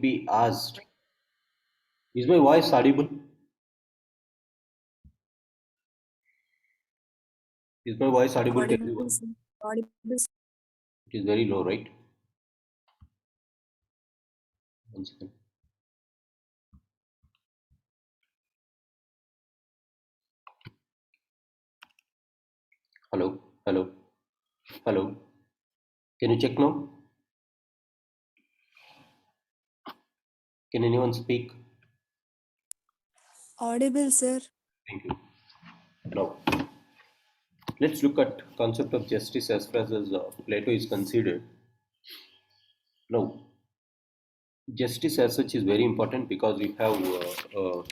be asked. Is my voice audible? Is my voice audible to Audible, everyone? sir. Audible, sir. It is very low, right? One second. Hello, hello, hello. Can you check now? Can anyone speak? Audible, sir. Thank you. Now, let's look at concept of justice as far as Plato is considered. Now, justice as such is very important because we have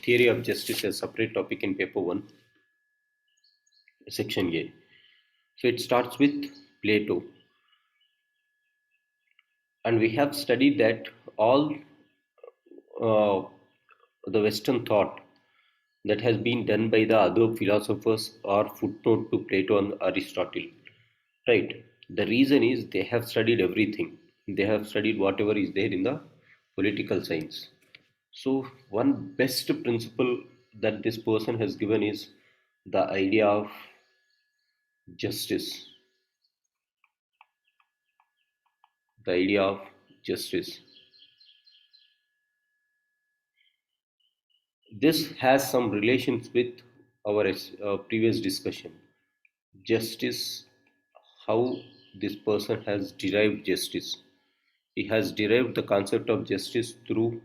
theory of justice as separate topic in paper 1, section A. So it starts with Plato, and we have studied that all uh, the Western thought that has been done by the other philosophers are footnote to Plato and Aristotle. Right. The reason is they have studied everything. They have studied whatever is there in the political science. So one best principle that this person has given is the idea of justice. The idea of justice. This has some relations with our previous discussion. Justice, how this person has derived justice. He has derived the concept of justice through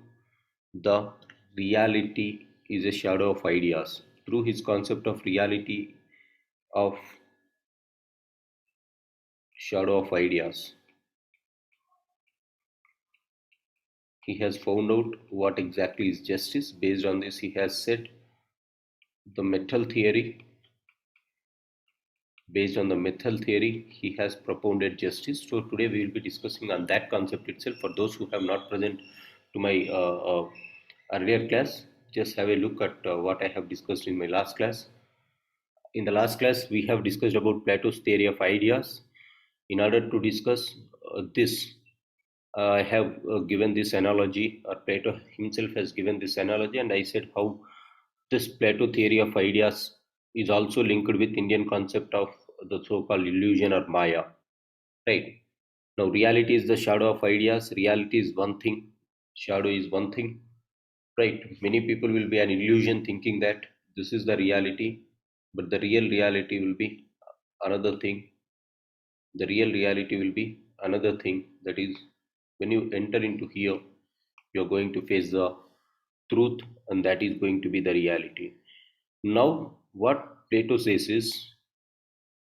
the reality is a shadow of ideas. Through his concept of reality of shadow of ideas, he has found out what exactly is justice. Based on this, he has said the metal theory. Based on the metal theory, he has propounded justice. So today we will be discussing on that concept itself. For those who have not present to my earlier class, just have a look at what I have discussed in my last class. In the last class, we have discussed about Plato's theory of ideas. In order to discuss this, I have given this analogy, or Plato himself has given this analogy, and I said how this Plato theory of ideas is also linked with Indian concept of the so-called illusion or Maya. Right. Now, reality is the shadow of ideas. Reality is one thing. Shadow is one thing. Right. Many people will be an illusion thinking that this is the reality, but the real reality will be another thing. The real reality will be another thing. That is, when you enter into here, you're going to face the truth, and that is going to be the reality. Now, what Plato says is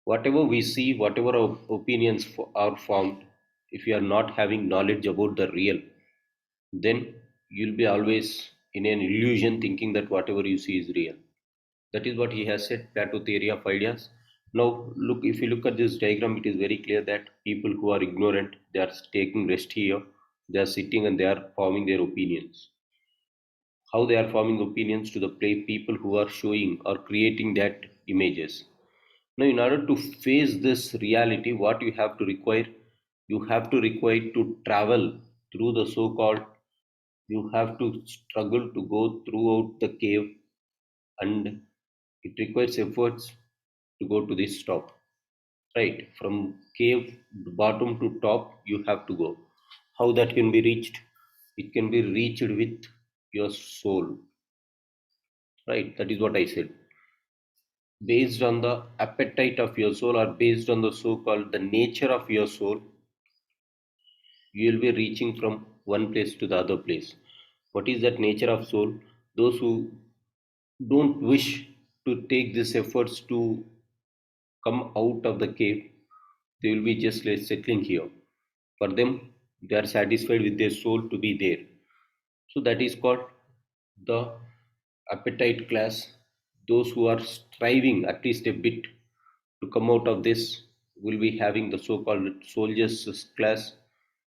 whatever we see, whatever our opinions are formed, if you are not having knowledge about the real, then you'll be always in an illusion thinking that whatever you see is real. That is what he has said, Plato theory of ideas. Now, look, if you look at this diagram, it is very clear that people who are ignorant, they are taking rest here, they are sitting and they are forming their opinions. How they are forming opinions to the people who are showing or creating that images. Now, in order to face this reality, what you have to require, you have to require to travel through the so-called, you have to struggle to go throughout the cave, and it requires efforts to go to this top. Right, from cave bottom to top, you have to go. How that can be reached? It can be reached with your soul. Right, that is what I said. Based on the appetite of your soul, or based on the so-called the nature of your soul, you will be reaching from one place to the other place. What is that nature of soul? Those who don't wish to take these efforts to come out of the cave, they will be just like settling here. For them, they are satisfied with their soul to be there. So that is called the appetite class. Those who are striving at least a bit to come out of this will be having the so-called soldiers class.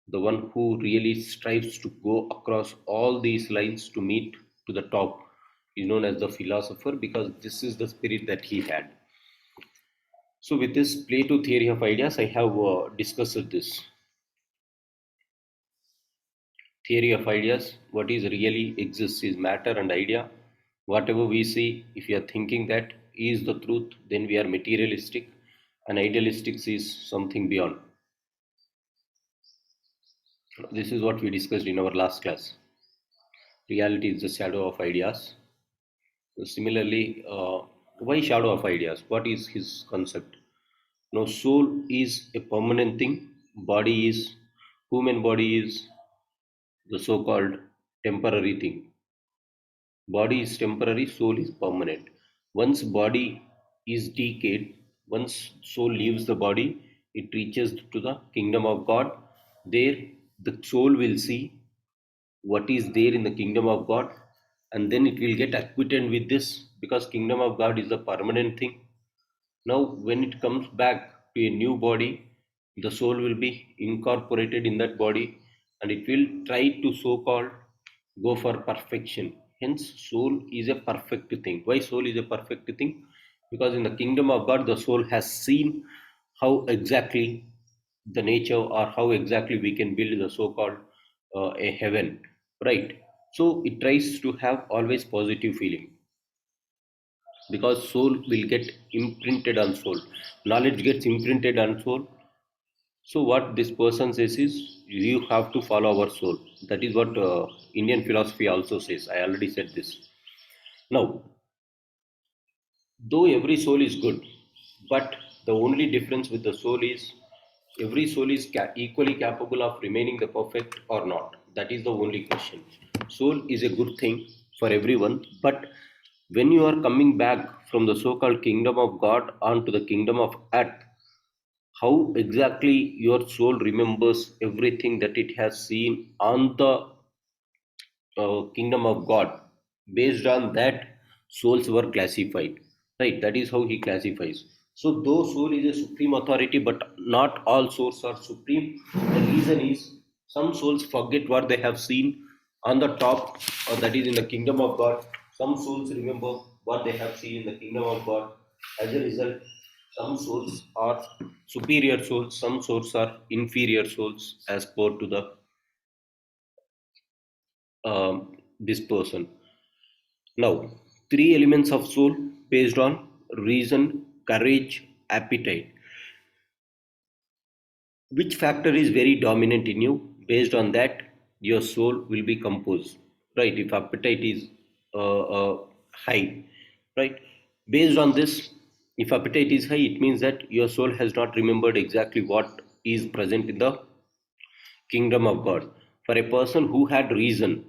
The one who really strives to go across all these lines to meet to the top is known as the philosopher, because this is the spirit that he had. So with this Plato theory of ideas, I have discussed this. theory of ideas. What is really exists is matter and idea. Whatever we see, if we are thinking that is the truth, then we are materialistic, and idealistic is something beyond. This is what we discussed in our last class. Reality is the shadow of ideas. So similarly, why shadow of ideas? What is his concept? Now, soul is a permanent thing. Body is human body is the so-called temporary thing. Body is temporary, soul is permanent. Once body is decayed, once soul leaves the body, it reaches to the kingdom of God. There, the soul will see what is there in the kingdom of God, and then it will get acquainted with this because kingdom of God is a permanent thing. Now, when it comes back to a new body, the soul will be incorporated in that body and it will try to so called go for perfection. Hence, soul is a perfect thing. Why soul is a perfect thing? Because in the kingdom of God, the soul has seen how exactly the nature or how exactly we can build the so called a heaven, right? So, it tries to have always positive feeling because soul will get imprinted on soul, knowledge gets imprinted on soul. So what this person says is you have to follow our soul. That is what Indian philosophy also says. I already said this. Now, though every soul is good, but the only difference with the soul is every soul is equally capable of remaining the perfect or not. That is the only question. Soul is a good thing for everyone, but when you are coming back from the so-called kingdom of God onto the kingdom of earth, how exactly your soul remembers everything that it has seen on the kingdom of God. Based on that, souls were classified. Right? That is how he classifies. So, though soul is a supreme authority, but not all souls are supreme. The reason is some souls forget what they have seen on the top, or that is in the kingdom of God. Some souls remember what they have seen in the kingdom of God. As a result, some souls are superior souls, some souls are inferior souls, as per to the this person. Now, three elements of soul based on reason, courage, appetite. Which factor is very dominant in you? Based on that, your soul will be composed. Right? If appetite is high, right? Based on this, if appetite is high, it means that your soul has not remembered exactly what is present in the kingdom of God. For a person who had reason,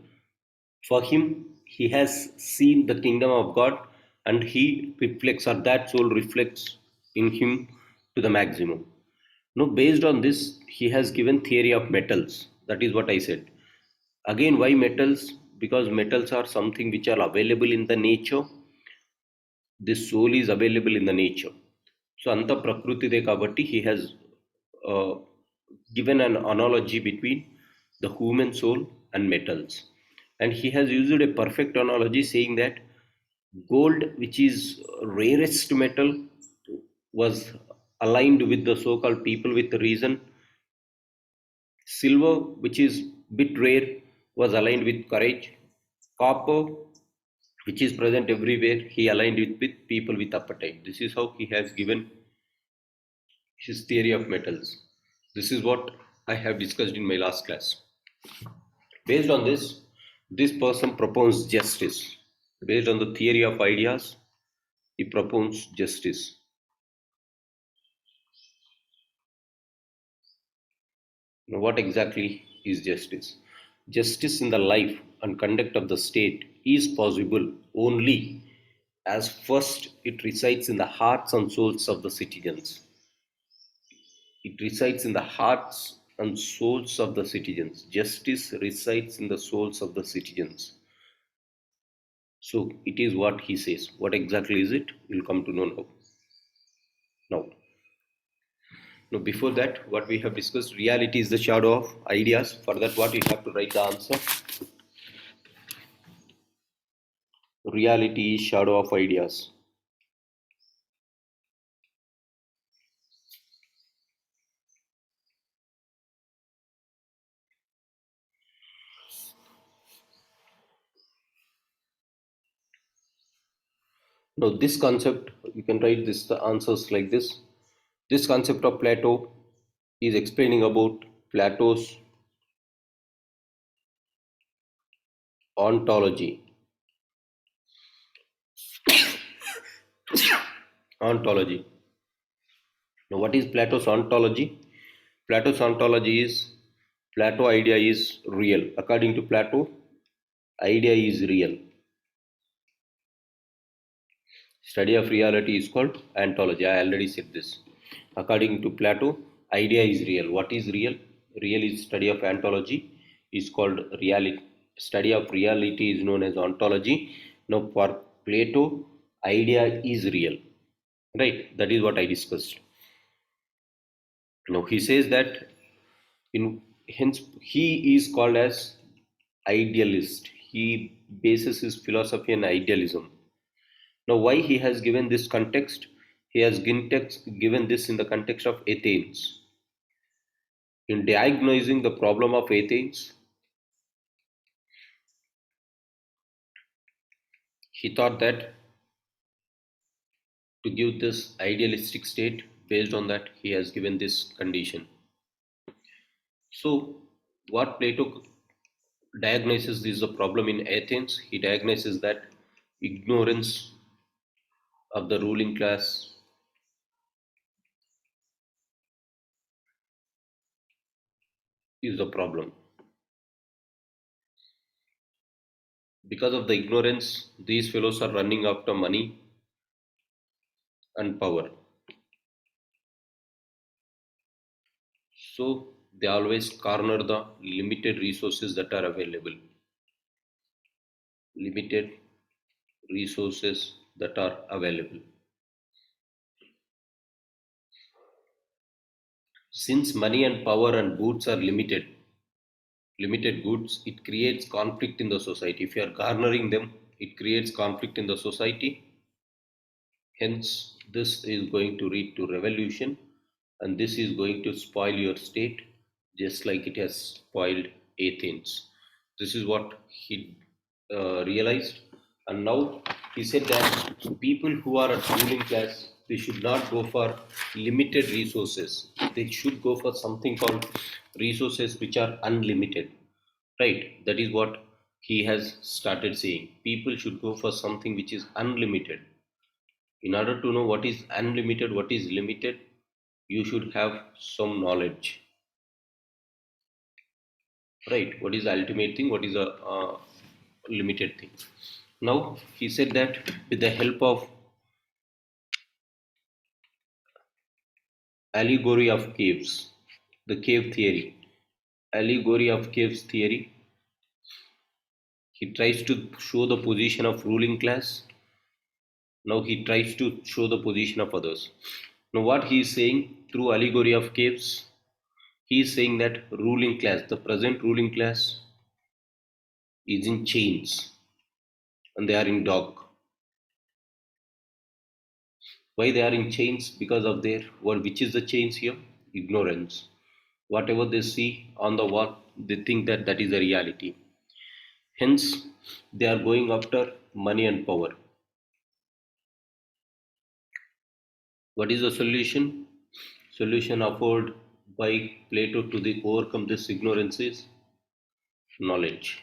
for him, he has seen the kingdom of God and he reflects, or that soul reflects in him to the maximum. Now, based on this, he has given theory of metals. That is what I said. Again, why metals? Because metals are something which are available in the nature. This soul is available in the nature. So, Anta Prakrutide Kabatti, he has uh, given an analogy between the human soul and metals. And he has used a perfect analogy saying that gold, which is rarest metal, was aligned with the so called people with reason. Silver, which is bit rare, was aligned with courage. Copper, which is present everywhere, he aligned with people with appetite. This is how he has given his theory of metals. This is what I have discussed in my last class. Based on this person propounds justice. Based on the theory of ideas, he propounds justice. Now, what exactly is justice? Justice in the life and conduct of the state is possible only as first it resides in the hearts and souls of the citizens. It resides in the hearts and souls of the citizens. Justice resides in the souls of the citizens. So it is what he says. What exactly is it? You'll come to know now. Now, now before that, what we have discussed, reality is the shadow of ideas. For that, what you have to write the answer. Reality is shadow of ideas. Now this concept, you can write this the answers like this. This concept of Plato is explaining about Plato's ontology. Ontology. Now what is Plato's ontology? Plato's ontology is Plato idea is real. According to Plato, idea is real. Study of reality is called ontology. I already said this. According to Plato, idea is real. What is real? Real is study of ontology is called reality. Study of reality is known as ontology. Now for Plato, idea is real. Right? That is what I discussed. Now he says that in hence he is called as idealist. He bases his philosophy on idealism. Now, why he has given this context? He has given this in the context of Athens. In diagnosing the problem of Athens, he thought that to give this idealistic state, based on that, he has given this condition. So, what Plato diagnoses is the problem in Athens. He diagnoses that ignorance of the ruling class is the problem. Because of the ignorance, these fellows are running after money and power. So they always corner the limited resources that are available. Limited resources that are available. Since money and power and goods are limited goods, it creates conflict in the society. If you are garnering them, it creates conflict in the society. Hence, this is going to lead to revolution, and this is going to spoil your state just like it has spoiled Athens. This is what he realized, and now he said that people who are at ruling class, they should not go for limited resources. They should go for something called resources which are unlimited. Right? That is what he has started saying. People should go for something which is unlimited. In order to know what is unlimited, what is limited, you should have some knowledge. Right? What is the ultimate thing? What is a limited thing? Now he said that with the help of allegory of caves, the cave theory, allegory of caves theory, he tries to show the position of ruling class. Now he tries to show the position of others. Now what he is saying through allegory of caves, he is saying that ruling class, the present ruling class, is in chains and they are in dock. Why they are in chains? Because of their what? Which is the chains here? Ignorance. Whatever they see on the wall, they think that that is the reality. Hence, they are going after money and power. What is the solution? Solution offered by Plato to overcome this ignorance is knowledge.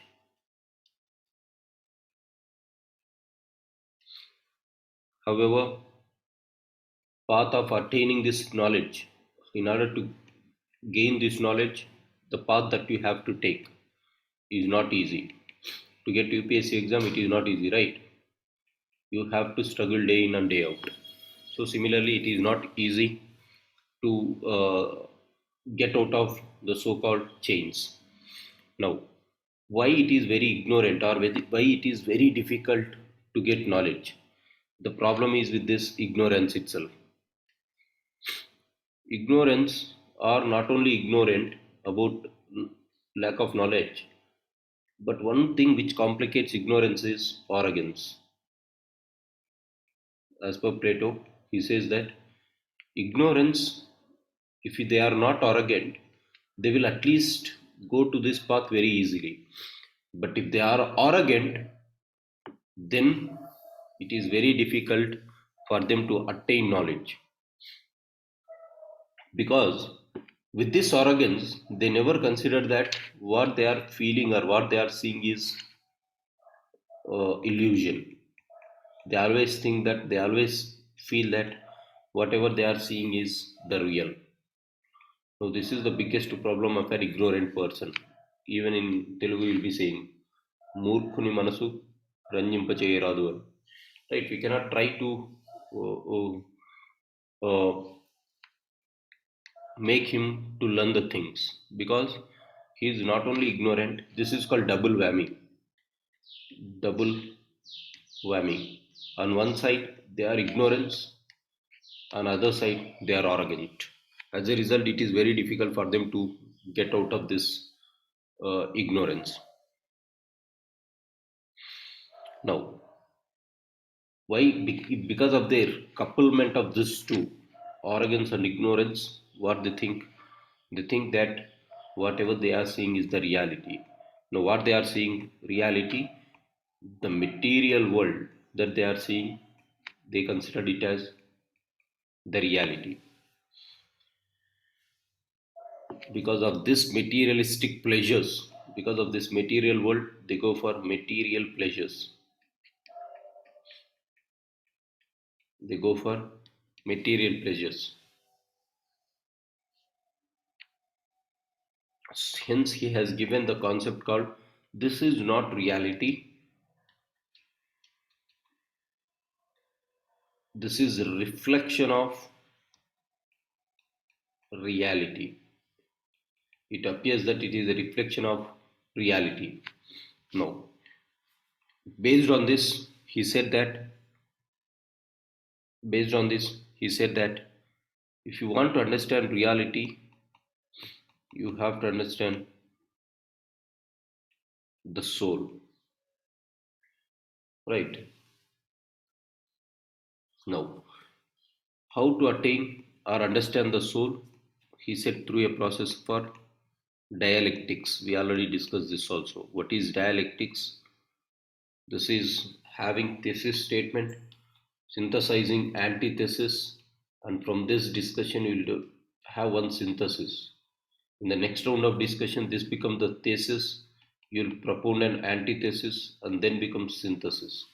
However, path of attaining this knowledge, in order to gain this knowledge, the path that you have to take is not easy. To get UPSC exam, it is not easy, right? You have to struggle day in and day out. So similarly, it is not easy to get out of the so-called chains. Now, why it is very ignorant or why it is very difficult to get knowledge? The problem is with this ignorance itself. Ignorance are not only ignorant about lack of knowledge, but one thing which complicates ignorance is arrogance. As per Plato, he says that ignorance, if they are not arrogant, they will at least go to this path very easily. But if they are arrogant, then it is very difficult for them to attain knowledge, because with this arrogance they never consider that what they are feeling or what they are seeing is illusion. They always think that, they always feel that whatever they are seeing is the real. So this is the biggest problem of an ignorant person. Even in Telugu we will be saying మూర్ఖుని మనసు రంజింపచేయరాదు అని. Right, we cannot try to uh, uh, uh, make him to learn the things, because he is not only ignorant. This is called double whammy. Double whammy. On one side they are ignorance, on other side they are arrogant. As a result, it is very difficult for them to get out of this ignorance. Now, why? Because of their couplement of these two, arrogance and ignorance, what they think? They think that whatever they are seeing is the reality. Now, what they are seeing reality, the material world that they are seeing, they consider it as the reality. Because of this materialistic pleasures, because of this material world, they go for material pleasures. They go for material pleasures. Hence, he has given the concept called this is not reality, this is a reflection of reality. It appears that it is a reflection of reality. No. Based on this, he said that, based on this, he said that if you want to understand reality, you have to understand the soul. Right? Now, how to attain or understand the soul? He said through a process for dialectics. We already discussed this also. What is dialectics? This is having thesis statement, synthesizing antithesis, and from this discussion you will have one synthesis. In the next round of discussion, this becomes the thesis. You'll propose an antithesis and then becomes synthesis.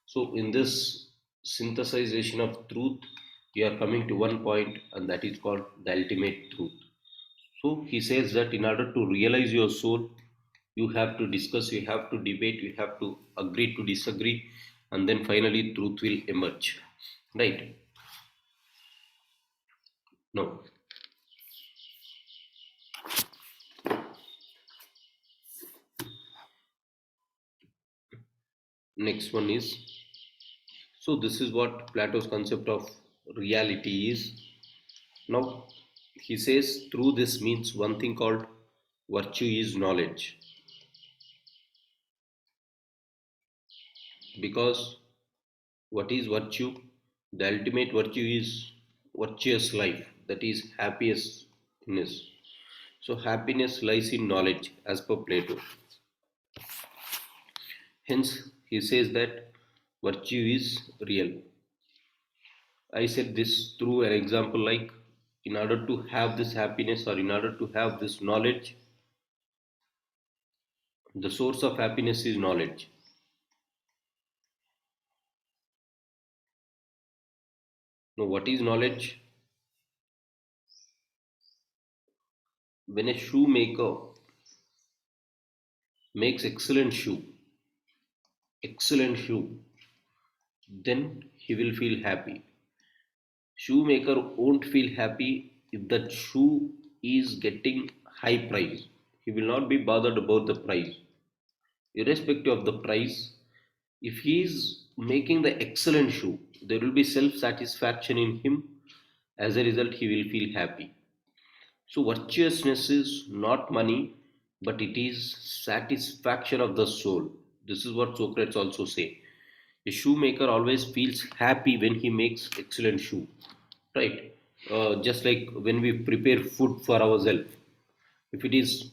So in this synthesization of truth, you are coming to one point, and that is called the ultimate truth. So he says that in order to realize your soul, you have to discuss, you have to debate, you have to agree to disagree, and then finally truth will emerge. Right? No. Next one is, so this is what Plato's concept of reality is. Now he says through this means one thing called virtue is knowledge. Because what is virtue? The ultimate virtue is virtuous life, that is happiness. So happiness lies in knowledge as per Plato. Hence he says that virtue is real. I said this through an example like, in order to have this happiness or in order to have this knowledge, the source of happiness is knowledge. Now, what is knowledge? When a shoemaker makes excellent shoe, then he will feel happy. Shoemaker won't feel happy if that shoe is getting high price. He will not be bothered about the price. Irrespective of the price, if he is making the excellent shoe, there will be self satisfaction in him. As a result, he will feel happy. So, virtuousness is not money, but it is satisfaction of the soul. This is what Socrates also say. A shoemaker always feels happy when he makes excellent shoe, right? Just like when we prepare food for ourselves, if it is,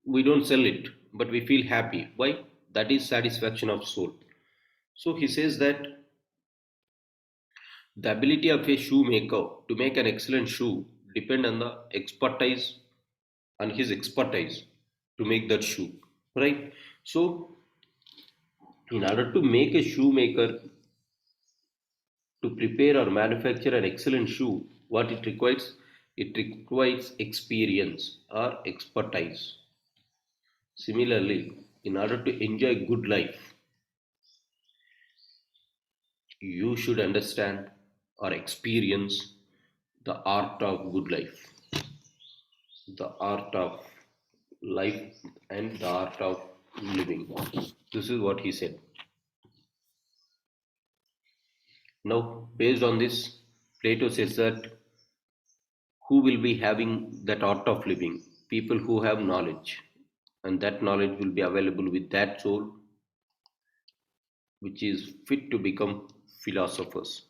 we don't sell it, but we feel happy. Why? That is satisfaction of soul. So he says that The ability of a shoemaker to make an excellent shoe depend on the expertise and his expertise to make that shoe, right? So in order to make a shoemaker to prepare or manufacture an excellent shoe, what it requires experience or expertise. Similarly, in order to enjoy good life, you should understand or experience the art of good life, the art of life, and the art of living. This is what he said. Now, based on this, Plato says that who will be having that art of living? People who have knowledge, and that knowledge will be available with that soul which is fit to become philosophers.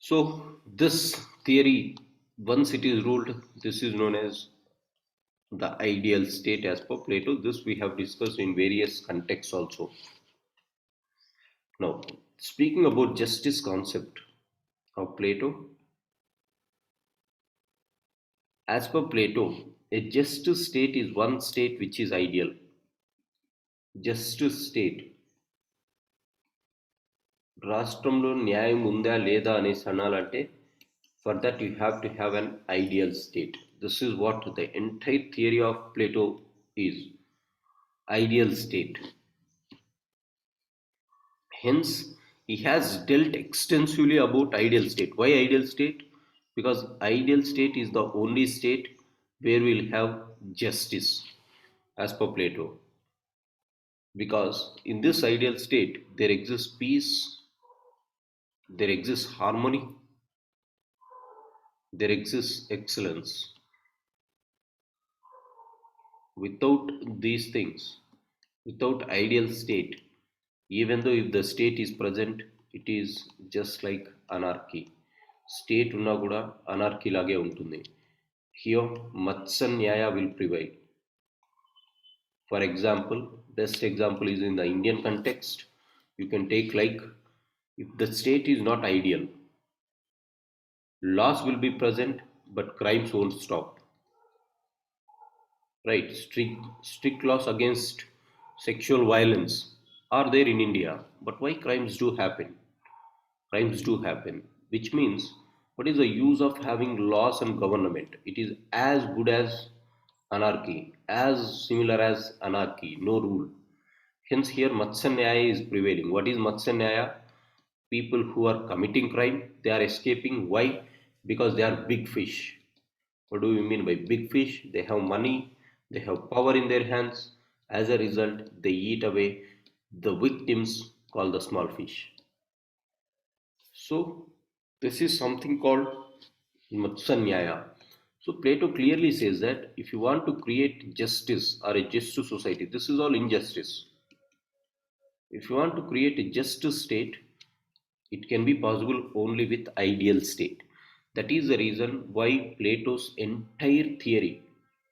So, this theory, once it is ruled, this is known as the ideal state as per Plato. This we have discussed in various contexts also. Now, speaking about justice concept of Plato, as per Plato, a justice state is one state which is ideal. Justice state రాష్ట్రంలో న్యాయం ఉందా లేదా అనేసి అనాలంటే for that you have to have an ideal state. This is what the entire theory of Plato is ideal state. Hence, he has dealt extensively about ideal state. Why ideal state? Because ideal state is the only state where we'll have justice, as per Plato. Because in this ideal state, there exists peace, there exists harmony, there exists excellence. Without these things, without ideal state, even though if the state is present, it is just like anarchy. State ఉన్నా కూడా anarchy లాగే ఉంటుంది. Here, Matsan Nyaya will prevail. For example, best example is in the Indian context. You can take like if the state is not ideal, laws will be present, but crimes won't stop. Right? Strict laws against sexual violence are there in India, but why crimes do happen? Crimes do happen, which means what is the use of having laws and government? It is as good as anarchy, as similar as anarchy, no rule. Hence, here Matsanyaya is prevailing. What is Matsanyaya? People who are committing crime, they are escaping. Why? Because they are big fish. What do we mean by big fish? They have money, they have power in their hands. As a result, they eat away the victims called the small fish. So, this is something called Matsanyaya. So, Plato clearly says that if you want to create justice or a just society, this is all injustice. If you want to create a just state, it can be possible only with ideal state. That is the reason why Plato's entire theory,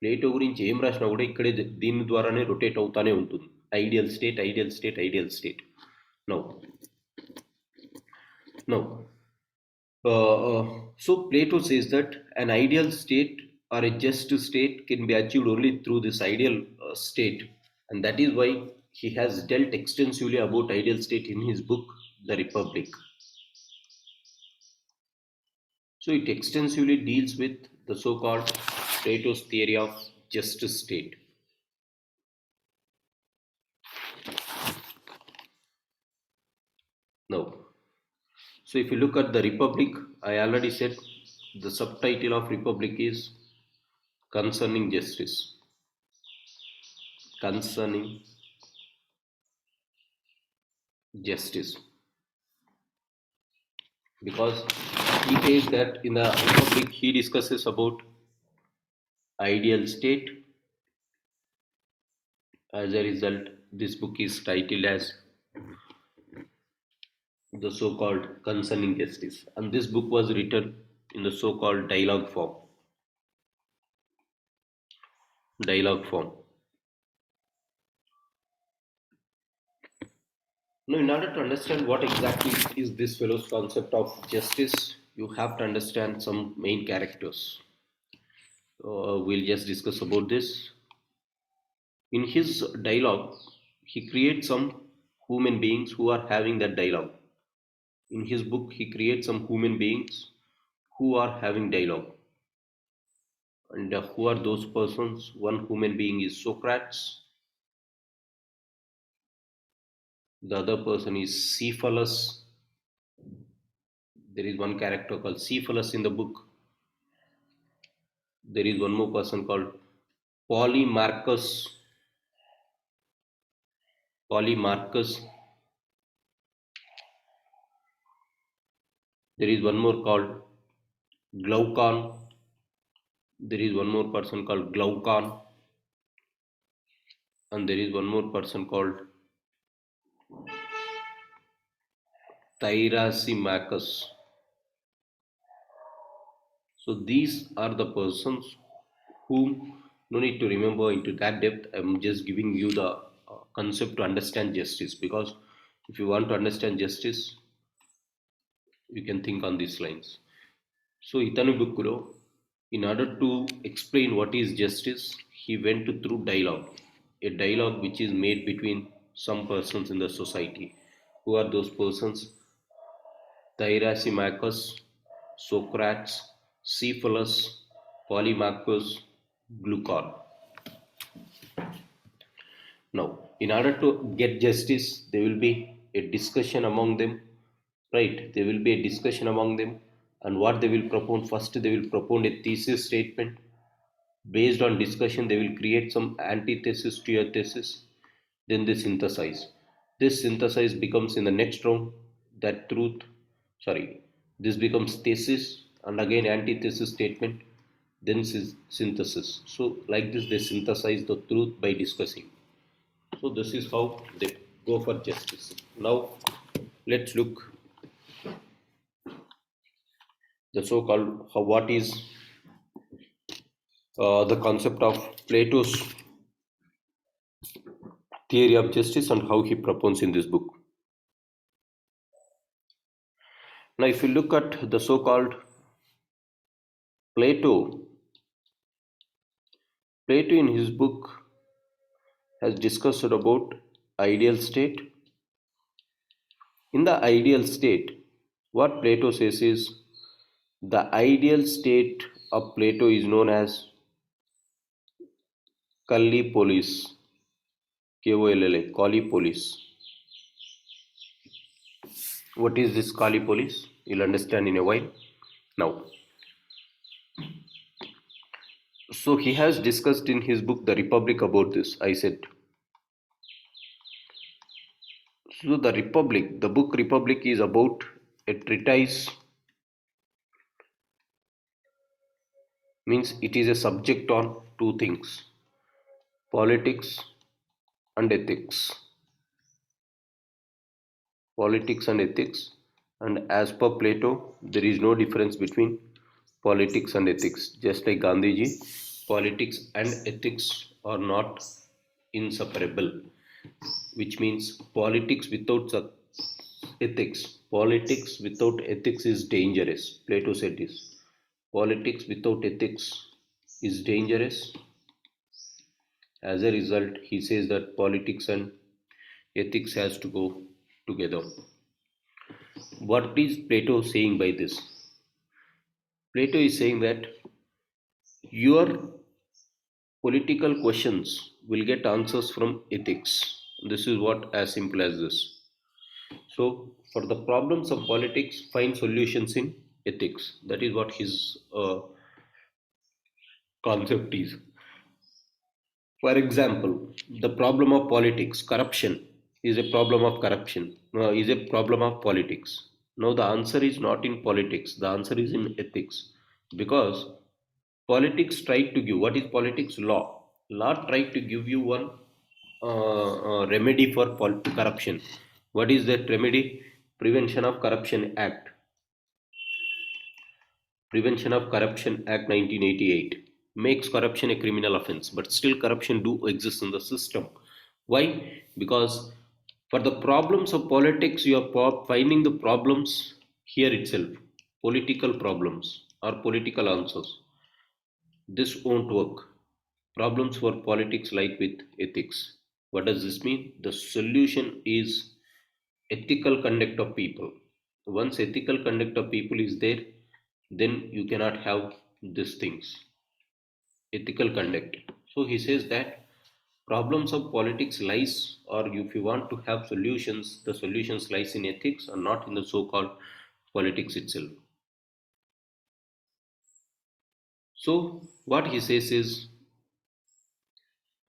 Plato గురించి ఏం రాసినా కూడా ఇక్కడే దీని ద్వారానే rotate అవుతానే ఉంటుంది. Ideal state, ideal state, ideal state. Now now so Plato says that an ideal state or a just state can be achieved only through this ideal state, and that is why he has dealt extensively about ideal state in his book The Republic. So it extensively deals with the so-called Plato's theory of just state. Now, so if you look at the Republic, I already said the subtitle of Republic is Concerning Justice. Concerning Justice. Because he says that in the Republic he discusses about ideal state. As a result, this book is titled as the so-called Concerning Justice. And this book was written in the so-called dialogue form. Dialogue form. Now, in order to understand what exactly is this fellow's concept of justice, you have to understand some main characters. We'll just discuss about this. In his dialogue, he creates some human beings who are having that dialogue. In his book, he creates some human beings who are having dialogue. And who are those persons? One human being is Socrates, the other person is Cephalus. There is one character called Cephalus in the book. There is one more person called Polymarchus. Polymarchus. There is one more called Glaucon. There is one more person called Glaucon. And there is one more person called Thyrasimachus. So these are the persons whom no need to remember into that depth. I'm just giving you the concept to understand justice, because if you want to understand justice, you can think on these lines. So Itanu Bukuro, in order to explain what is justice, he went through dialogue, a dialogue which is made between some persons in the society. Who are those persons? Thyrasimachus, Socrates, Cephalus, Polymarchus, Glaucon. Now, in order to get justice, there will be a discussion among them, right? There will be a discussion among them, and what they will propose first, they will propose a thesis statement. Based on discussion, they will create some antithesis to your thesis. Then they synthesize. This synthesis becomes in the next round that truth. Sorry, this becomes thesis, and again antithesis statement. Then synthesis. So like this, they synthesize the truth by discussing. So this is how they go for justice. Now let's look the so-called what is the concept of Plato's theory of justice and how he proposes in this book. Now, if you look at the so-called Plato, Plato in his book has discussed about ideal state. In the ideal state, what Plato says is the ideal state of Plato is known as Kallipolis, K-O-L-L-A, Kallipolis. What is this Kallipolis? You'll understand in a while. Now, so he has discussed in his book The Republic about this. I said, so the Republic, the book Republic is about a treatise, means it is a subject on two things, politics and ethics. Politics and ethics, and as per Plato, there is no difference between politics and ethics. Just like Gandhiji, politics and ethics are not inseparable, which means politics without ethics is dangerous. Plato said this. Politics without ethics is dangerous. As a result, he says that politics and ethics has to go together. What is Plato saying by this? Plato is saying that your political questions will get answers from ethics. This is what as simple as this. So, for the problems of politics, find solutions in ethics. That is what his concept is. For example, the problem of politics, corruption is a problem of corruption, is a problem of politics. Now, the answer is not in politics, the answer is in ethics. Because politics tried to give, what is politics? Law. Law tried to give you one remedy for corruption. What is that remedy? Prevention of Corruption Act. Prevention of Corruption Act 1988 makes corruption a criminal offense, but still corruption do exist in the system. Why? Because For the problems of politics, you are finding the problems here itself, political problems or political answers. This won't work. Problems for politics like with ethics. What does this mean? The solution is ethical conduct of people. Once ethical conduct of people is there, then you cannot have these things. Ethical conduct. So he says that problems of politics lies, or if you want to have solutions, the solutions lies in ethics and not in the so-called politics itself. So what he says is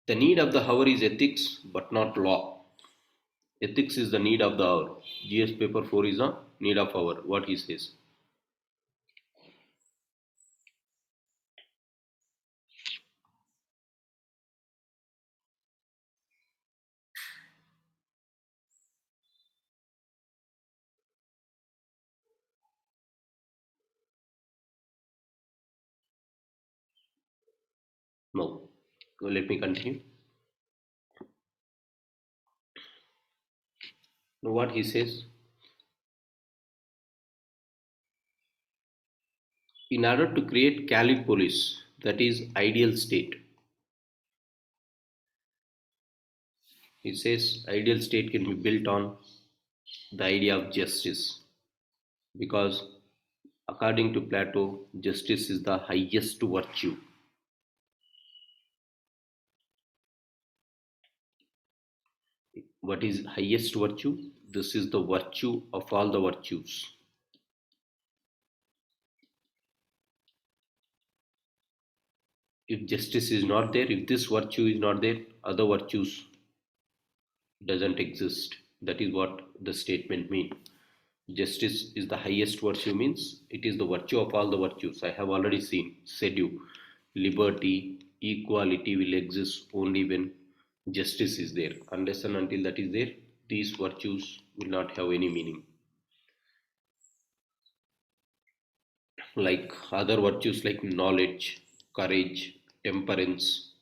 the need of the hour is ethics but not law. Ethics is the need of the hour. GS paper 4 is a need of hour. What he says. No. Let me continue. Now what he says, in order to create Khalid police, that is ideal state. He says ideal state can be built on the idea of justice because according to Plato, justice is the highest virtue. What is highest virtue? This is the virtue of all the virtues. If justice is not there, if this virtue is not there, other virtues doesn't exist. That is what the statement means. Justice is the highest virtue means it is the virtue of all the virtues. I have already said you, liberty, equality will exist only when justice is there. Unless and until that is there, these virtues will not have any meaning. Like other virtues like knowledge, courage, temperance,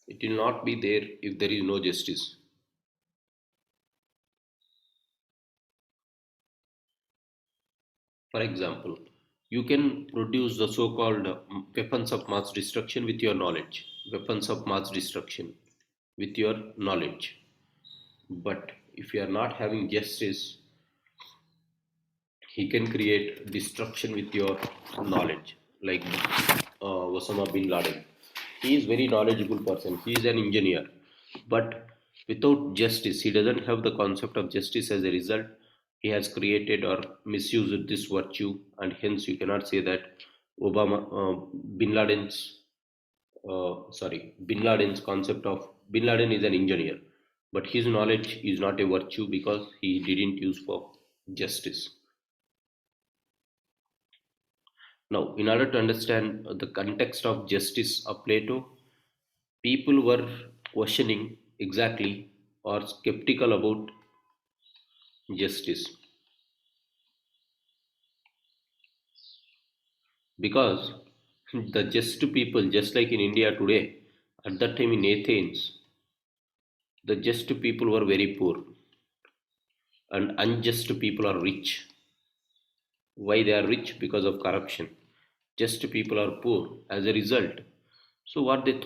it will not be there if there is no justice. For example, you can produce the so-called weapons of mass destruction with your knowledge. Weapons of mass destruction with your knowledge. But if you are not having justice, he can create destruction with your knowledge. Like Osama bin Laden. He is very knowledgeable person. He is an engineer. But without justice, he doesn't have the concept of justice. As a result, he has created or misused this virtue, and hence you cannot say that Obama, Bin Laden's, Bin Laden's concept of Bin Laden is an engineer, but his knowledge is not a virtue because he didn't use for justice. Now, in order to understand the context of justice of Plato, people were questioning exactly or skeptical about justice because the just people, just like in India today, at that time in Athens, the just people were very poor and unjust people are rich. Why they are rich? Because of corruption. Just people are poor as a result. So what they